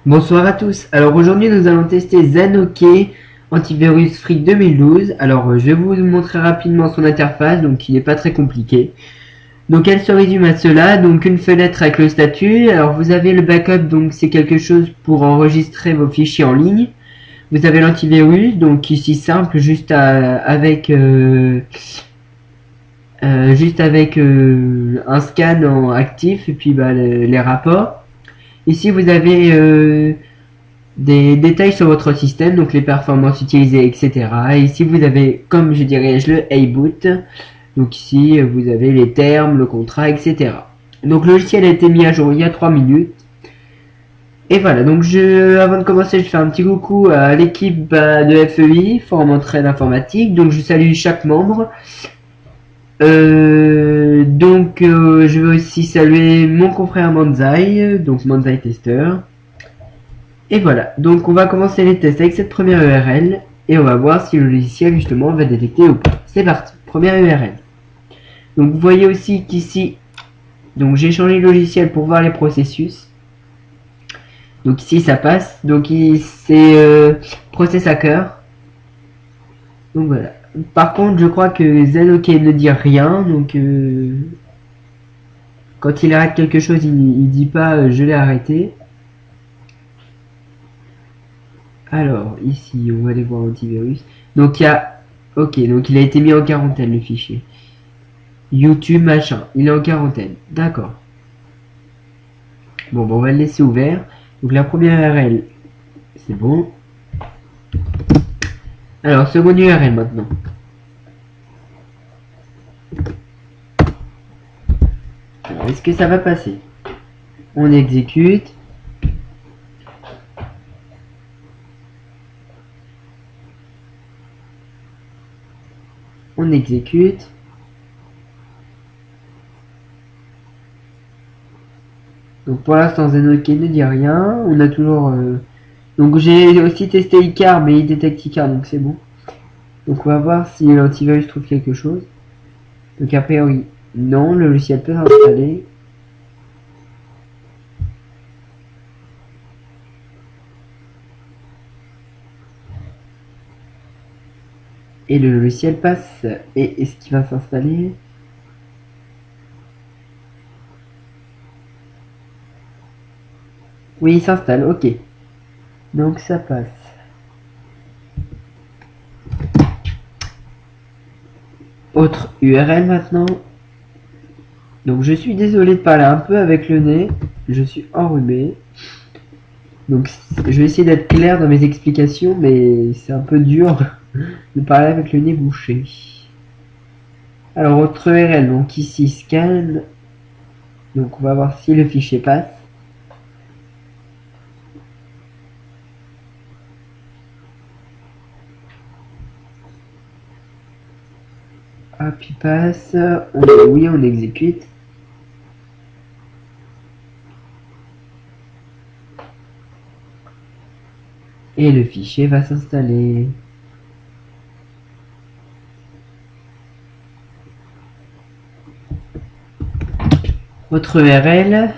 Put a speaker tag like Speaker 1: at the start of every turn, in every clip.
Speaker 1: Bonsoir à tous. Alors aujourd'hui nous allons tester Zanoke Antivirus Free 2012. Alors je vais vous montrer rapidement son interface, donc qui n'est pas très compliqué. Donc elle se résume à cela, donc une fenêtre avec le statut. Alors vous avez le backup, donc c'est quelque chose pour enregistrer vos fichiers en ligne. Vous avez l'antivirus, donc ici simple, juste avec un scan en actif et puis les rapports. Ici vous avez des détails sur votre système, donc les performances utilisées, etc. Et ici vous avez, comme je dirais, le A-Boot. Donc ici vous avez les termes, le contrat, etc. Donc le logiciel a été mis à jour il y a 3 minutes. Et voilà, donc avant de commencer, je fais un petit coucou à l'équipe de FEI, Forum Entraide Informatique. Donc je salue chaque membre. Je veux aussi saluer mon confrère Manzai, donc Manzai Tester. Et voilà, donc on va commencer les tests avec cette première URL et on va voir si le logiciel justement va détecter ou pas. C'est parti, première URL. Donc vous voyez aussi qu'ici, donc j'ai changé le logiciel pour voir les processus. Donc ici ça passe, donc c'est Process Hacker. Donc voilà. Par contre je crois que Zanoke ne dit rien, donc quand il arrête quelque chose il dit pas je l'ai arrêté. Alors, ici, on va aller voir antivirus. Donc, il y a... Ok, donc il a été mis en quarantaine, le fichier. YouTube, machin. Il est en quarantaine. D'accord. Bon, on va le laisser ouvert. Donc, la première URL, c'est bon. Alors, seconde URL maintenant. Alors, est-ce que ça va passer? On exécute. On exécute. Donc pour l'instant Zanoke ne dit rien. On a toujours... Donc j'ai aussi testé Icar, mais il détecte Icar, donc c'est bon. Donc on va voir si l'antivirus trouve quelque chose. Donc a priori, non, le logiciel peut s'installer. Et le logiciel passe. Et est-ce qu'il va s'installer? Oui, il s'installe, ok. Donc ça passe. Autre URL maintenant. Donc je suis désolé de parler un peu avec le nez. Je suis enrhumé. Donc je vais essayer d'être clair dans mes explications, mais c'est un peu dur de parler avec le nez bouché. Alors autre URL, donc ici scan. Donc on va voir si le fichier passe. Hop, il passe. Oui, on exécute. Et le fichier va s'installer. Autre URL.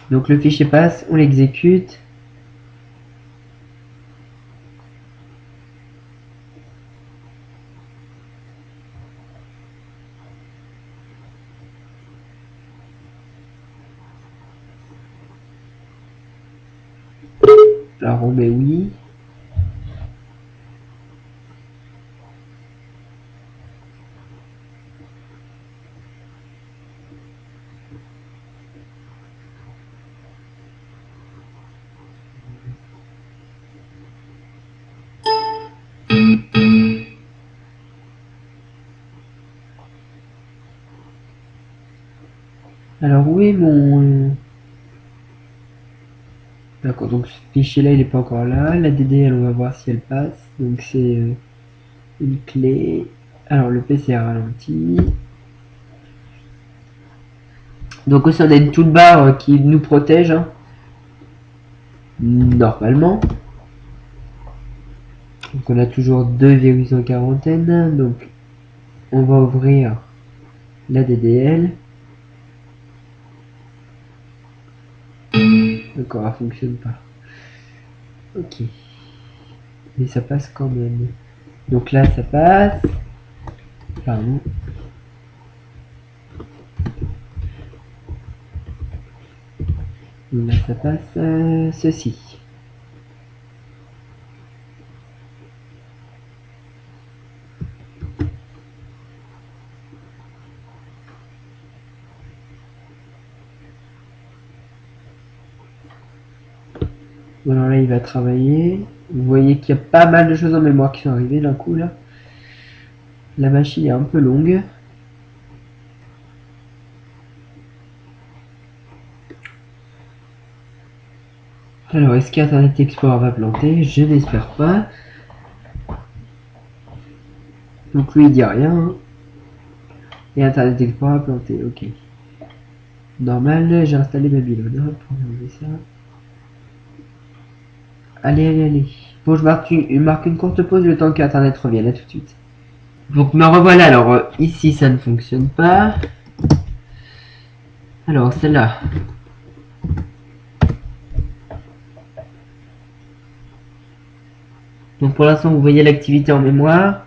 Speaker 1: Donc le fichier passe, on l'exécute. Alors on met oui. Alors où est mon... D'accord, donc ce fichier là il n'est pas encore là. La DDL on va voir si elle passe. Donc c'est une clé. Alors le PC a ralenti. Donc aussi on a une toolbar qui nous protège. Hein. Normalement. Donc on a toujours deux virus en quarantaine. Donc on va ouvrir la DDL. D'accord, ça fonctionne pas. Ok. Mais ça passe quand même. Donc là, ça passe. Pardon. Là, ça passe ceci. Alors là, il va travailler. Vous voyez qu'il y a pas mal de choses en mémoire qui sont arrivées d'un coup là. La machine est un peu longue. Alors, est-ce qu'Internet Explorer va planter? Je n'espère pas. Donc lui, il dit rien. Hein. Et Internet Explorer a planté, ok. Normal, j'ai installé Babylone pour enlever ça. Allez, allez, allez. Bon, je marque une courte pause le temps qu'Internet revienne. À tout de suite. Donc me revoilà. Alors ici, ça ne fonctionne pas. Alors celle-là. Donc pour l'instant, vous voyez l'activité en mémoire.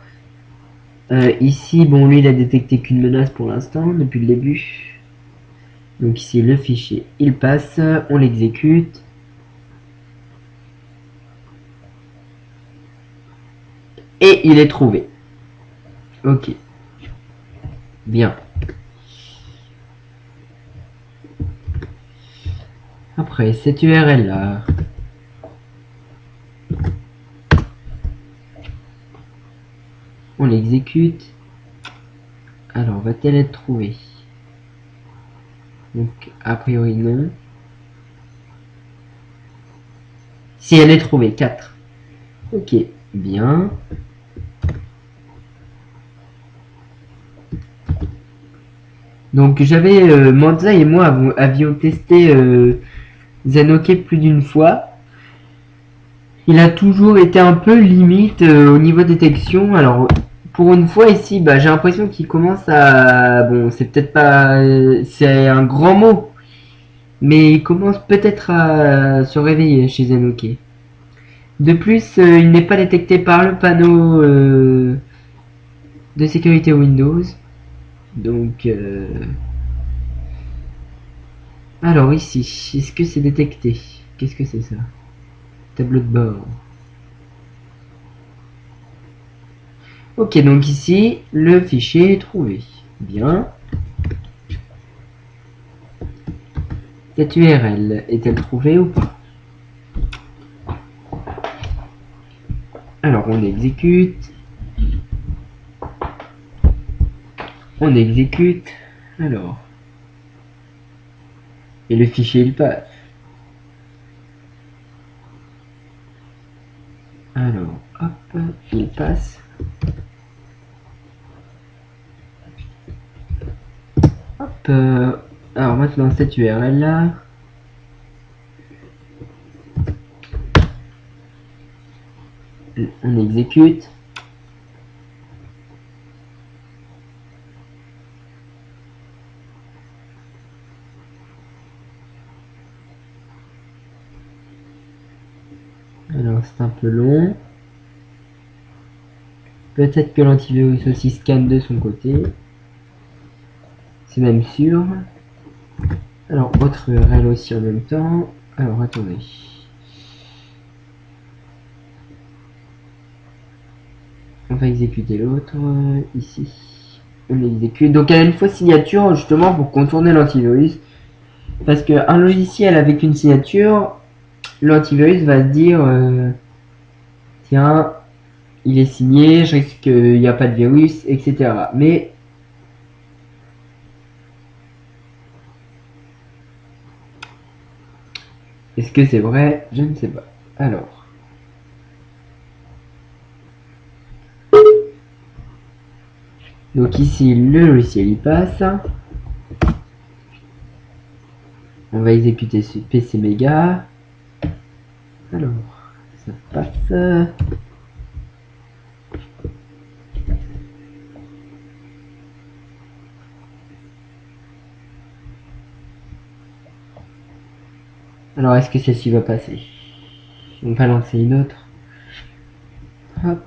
Speaker 1: Ici, bon, lui, il a détecté qu'une menace pour l'instant, depuis le début. Donc ici, le fichier, il passe, on l'exécute. Et il est trouvé. Ok. Bien. Après, cette URL là. On l'exécute. Alors, va-t-elle être trouvée? Donc, a priori, non. Si elle est trouvée, 4. Ok, bien. Donc, j'avais, Manza et moi avions testé Zenoke plus d'une fois. Il a toujours été un peu limite au niveau détection. Alors, pour une fois ici, bah, j'ai l'impression qu'il commence à... Bon, c'est peut-être pas... c'est un grand mot. Mais il commence peut-être à se réveiller chez Zenoke. De plus, il n'est pas détecté par le panneau de sécurité Windows. Donc... Alors ici, est-ce que c'est détecté? Qu'est-ce que c'est ça? Tableau de bord. Ok, donc ici, le fichier est trouvé. Bien. Cette URL est-elle trouvée ou pas? Alors, on exécute. On exécute. Alors. Et le fichier, il passe. Alors, hop, il passe. Hop. Alors maintenant, cette URL là. On exécute. Alors, c'est un peu long. Peut-être que l'antivirus aussi scanne de son côté. C'est même sûr. Alors, autre URL aussi en même temps. Alors, attendez. On va exécuter l'autre ici. On exécute. Donc, elle a une fausse signature justement pour contourner l'antivirus. Parce qu'un logiciel avec une signature, l'antivirus va se dire tiens, il est signé, je risque qu'il n'y a pas de virus, etc. Mais est-ce que c'est vrai? Je ne sais pas. Alors. Donc ici, le logiciel il passe. On va exécuter ce PC Mega. Alors, ça passe. Alors, est-ce que celle-ci va passer? On va lancer une autre. Hop.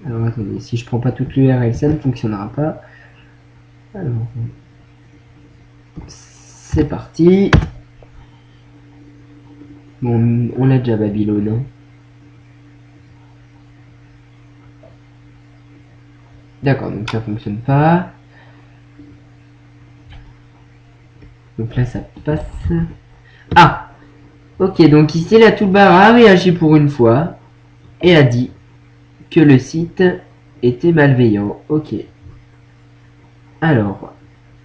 Speaker 1: Alors, attendez, si je prends pas toute l'URL, ça ne fonctionnera pas. Alors, c'est parti. Bon, on a déjà Babylone. Hein. D'accord, donc ça fonctionne pas. Donc là, ça passe. Ah! Ok, donc ici, la toolbar a réagi pour une fois et a dit que le site était malveillant. Ok. Alors,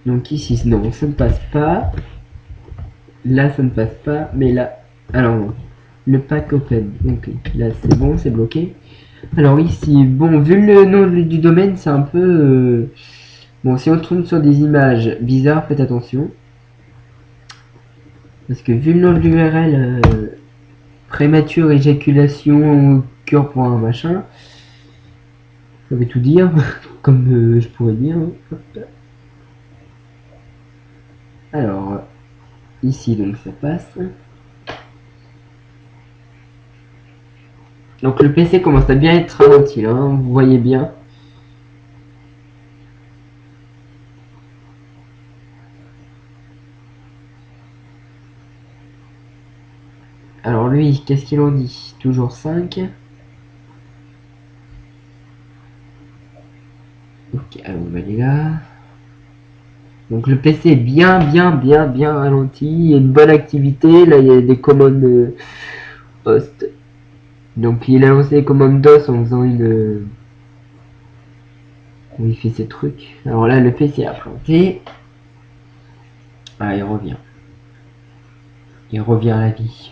Speaker 1: donc ici, non, ça ne passe pas. Là, ça ne passe pas, mais là... Alors, non. Le pack open. Ok, là, c'est bon, c'est bloqué. Alors ici, bon, vu le nom du domaine, c'est un peu... Bon, si on tombe sur des images bizarres, faites attention. Parce que vu le nom de l'URL, prémature éjaculation, cure pour un machin, ça veut tout dire, comme je pourrais dire. Alors, ici, donc ça passe. Donc le PC commence à bien être ralenti, là, hein, vous voyez bien. Alors lui, qu'est-ce qu'il en dit? Toujours 5. Ok, alors on va aller là. Donc le PC est bien ralenti. Il y a une bonne activité. Là, il y a des commandes host. Donc il a lancé les commandes DOS en faisant une... où il fait ses trucs. Alors là, le PC a planté. Ah, il revient. Il revient à la vie.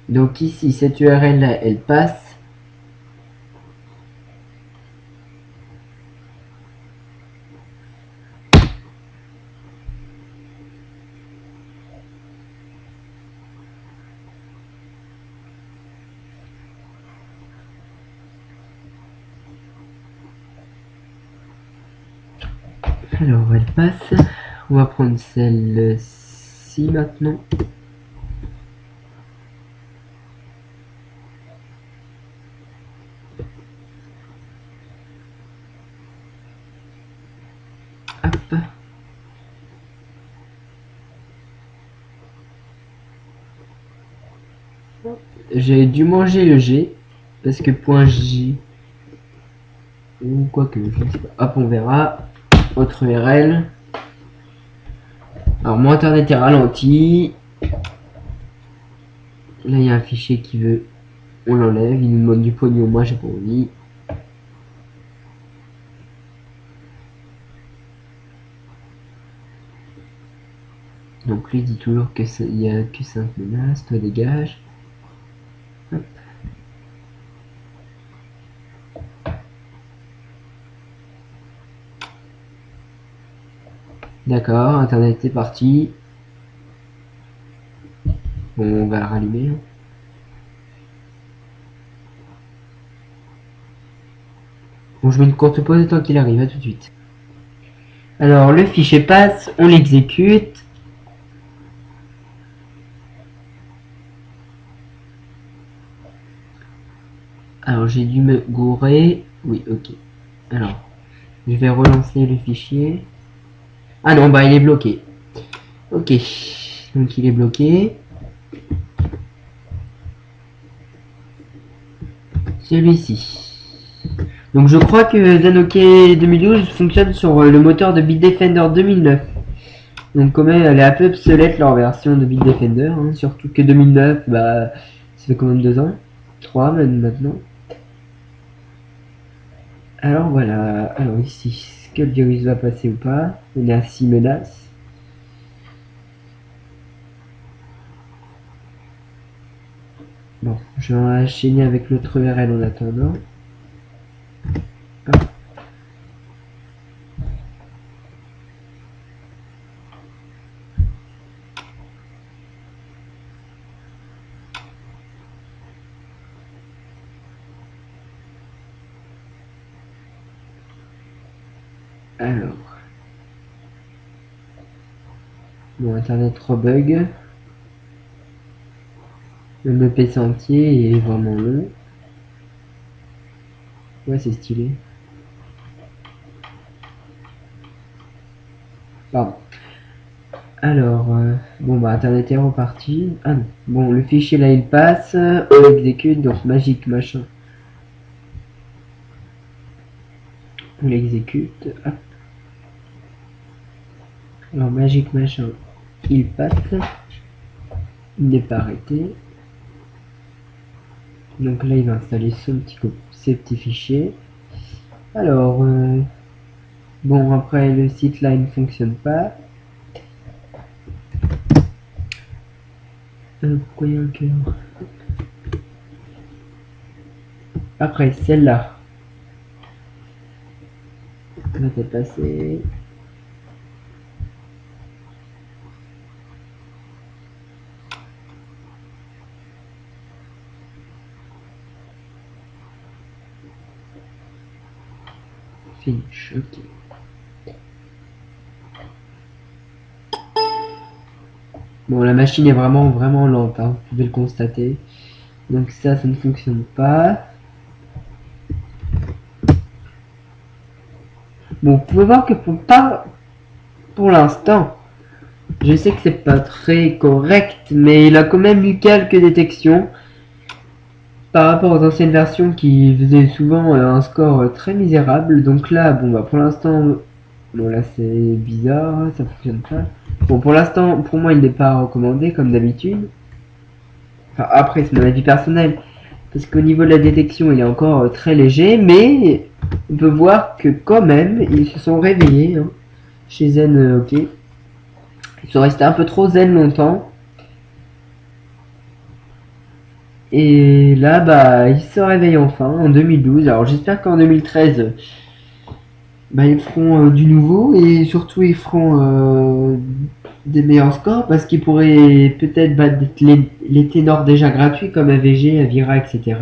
Speaker 1: Donc ici, cette URL là, elle passe. Alors elle passe. On va prendre celle-ci maintenant. Hop. J'ai dû manger le G. Parce que point J. Ou quoi que, je ne sais pas. Hop, on verra. Autre URL. Alors mon internet est ralenti. Là il y a un fichier qui veut. On l'enlève. Il nous demande du pognon. Moi j'ai pas envie. Donc lui dit toujours que il y a que 5 menaces. Toi dégage. Hop. D'accord, internet est parti. Bon, on va le rallumer. Bon, je mets une courte pause tant qu'il arrive, à tout de suite. Alors, le fichier passe, on l'exécute. Alors, j'ai dû me gourer. Oui, ok. Alors, je vais relancer le fichier. Ah non, bah il est bloqué. Ok, donc il est bloqué. Celui-ci. Donc je crois que Zanoke 2012 fonctionne sur le moteur de Bitdefender 2009. Donc quand même elle est un peu obsolète leur version de Bitdefender, hein, surtout que 2009, bah ça fait quand même 2 ans, 3 même maintenant. Alors voilà, alors ici, est-ce que le virus va passer ou pas? On est à 6 menaces. Bon, je vais enchaîner avec l'autre URL en attendant. Hop. Alors. Bon, internet rebug. Même le PC entier est vraiment long. Ouais, c'est stylé. Pardon. Alors, bon bah internet est reparti. Ah non. Bon, le fichier là il passe, on exécute, donc magique machin. On l'exécute. Hop. Alors magique machin, il passe. Il n'est pas arrêté. Donc là il va installer ces petits fichiers. Alors, bon après le site là il ne fonctionne pas. Pourquoi il y a un cœur? Après celle-là. Va te passer. Finish, ok. Bon, la machine est vraiment lente, hein, vous pouvez le constater. Donc ça ne fonctionne pas. Bon, vous pouvez voir que pour l'instant, je sais que c'est pas très correct, mais il a quand même eu quelques détections par rapport aux anciennes versions qui faisaient souvent un score très misérable. Donc là, bon bah pour l'instant, bon là c'est bizarre, ça fonctionne pas. Bon pour l'instant, pour moi il n'est pas recommandé comme d'habitude. Enfin après c'est mon avis personnel, parce qu'au niveau de la détection il est encore très léger, mais on peut voir que quand même ils se sont réveillés hein, chez Zen. Ok, ils sont restés un peu trop zen longtemps. Et là, bah, ils se réveillent enfin en 2012. Alors j'espère qu'en 2013, bah, ils feront du nouveau et surtout ils feront des meilleurs scores parce qu'ils pourraient peut-être battre les ténors déjà gratuits comme AVG, Avira, etc.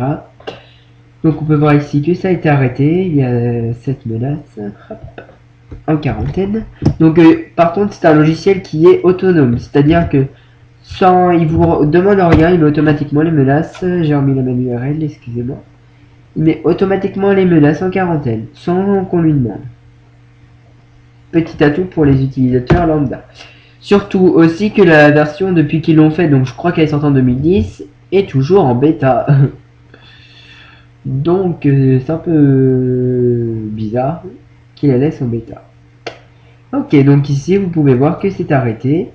Speaker 1: Donc on peut voir ici que ça a été arrêté. Il y a cette menace hop, en quarantaine. Donc par contre, c'est un logiciel qui est autonome, c'est-à-dire que sans, il vous demande rien, il met automatiquement les menaces. J'ai remis la même URL, excusez-moi. Il met automatiquement les menaces en quarantaine, sans qu'on lui demande. Petit atout pour les utilisateurs lambda. Surtout aussi que la version depuis qu'ils l'ont fait, donc je crois qu'elle est sortie en 2010, est toujours en bêta. Donc c'est un peu bizarre qu'il la laisse en bêta. Ok, donc ici vous pouvez voir que c'est arrêté.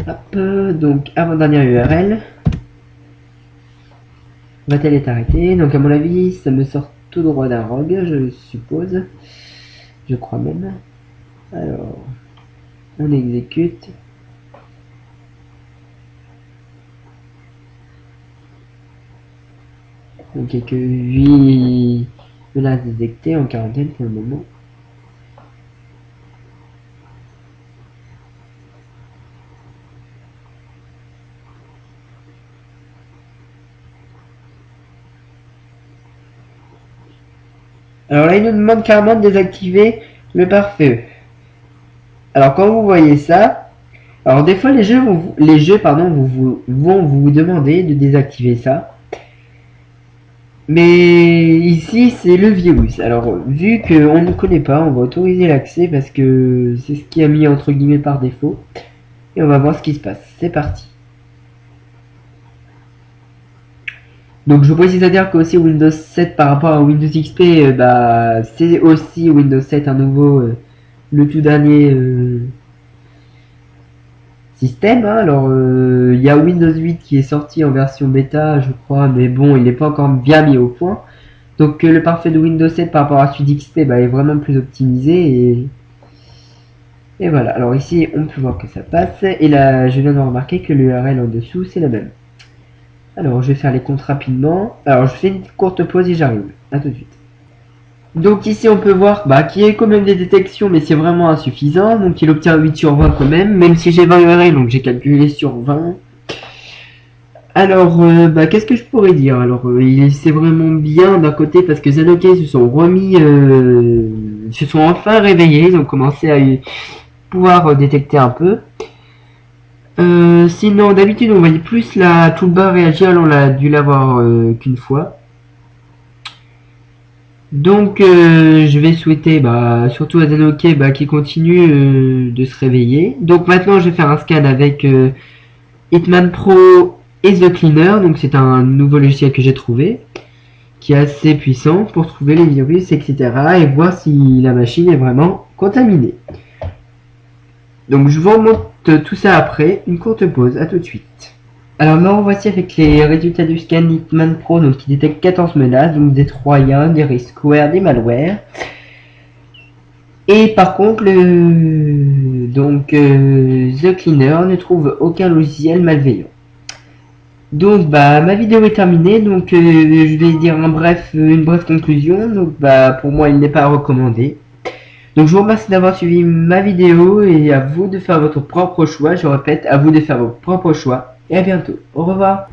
Speaker 1: Hop, donc avant-dernière URL. Va-t-elle être arrêtée? Donc à mon avis, ça me sort tout droit d'un rogue, je suppose. Je crois même. Alors, on exécute. Donc il n'y a que 8 menaces détectées en quarantaine pour le moment. Alors là, il nous demande carrément de désactiver le pare-feu. Alors quand vous voyez ça, alors des fois les jeux vont vous demander de désactiver ça. Mais ici c'est le virus. Alors vu qu'on ne connaît pas, on va autoriser l'accès parce que c'est ce qui a mis entre guillemets par défaut. Et on va voir ce qui se passe. C'est parti. Donc je précise à dire qu'aussi Windows 7 par rapport à Windows XP, bah, c'est aussi Windows 7 un nouveau, le tout dernier système. Hein. Alors il y a Windows 8 qui est sorti en version bêta je crois, mais bon il n'est pas encore bien mis au point. Donc le parfait de Windows 7 par rapport à celui d'XP bah, est vraiment plus optimisé et voilà. Alors ici on peut voir que ça passe et là je viens de remarquer que l'URL en dessous c'est la même. Alors, je vais faire les comptes rapidement. Alors, je fais une courte pause et j'arrive. A tout de suite. Donc ici, on peut voir bah, qu'il y a quand même des détections, mais c'est vraiment insuffisant. Donc, il obtient 8 sur 20 quand même si j'ai 20 URL, donc j'ai calculé sur 20. Alors, qu'est-ce que je pourrais dire? Alors, c'est vraiment bien d'un côté parce que Zanokai se sont remis, se sont enfin réveillés, ils ont commencé à pouvoir détecter un peu. Sinon, d'habitude, on voyait plus la toolbar réagir, là on l'a dû l'avoir qu'une fois. Donc, je vais souhaiter surtout à Zanokai qu'il continue de se réveiller. Donc maintenant, je vais faire un scan avec Hitman Pro et The Cleaner. Donc c'est un nouveau logiciel que j'ai trouvé, qui est assez puissant pour trouver les virus, etc. et voir si la machine est vraiment contaminée. Donc je vous remonte tout ça après une courte pause, à tout de suite. Alors me revoici avec les résultats du scan Hitman Pro, donc qui détecte 14 menaces, donc des troyens, des risqueware, des malwares. Et par contre, The Cleaner ne trouve aucun logiciel malveillant. Donc ma vidéo est terminée, donc je vais dire une brève conclusion. Donc pour moi il n'est pas recommandé. Donc je vous remercie d'avoir suivi ma vidéo et à vous de faire votre propre choix. Je répète, à vous de faire votre propre choix. Et à bientôt. Au revoir.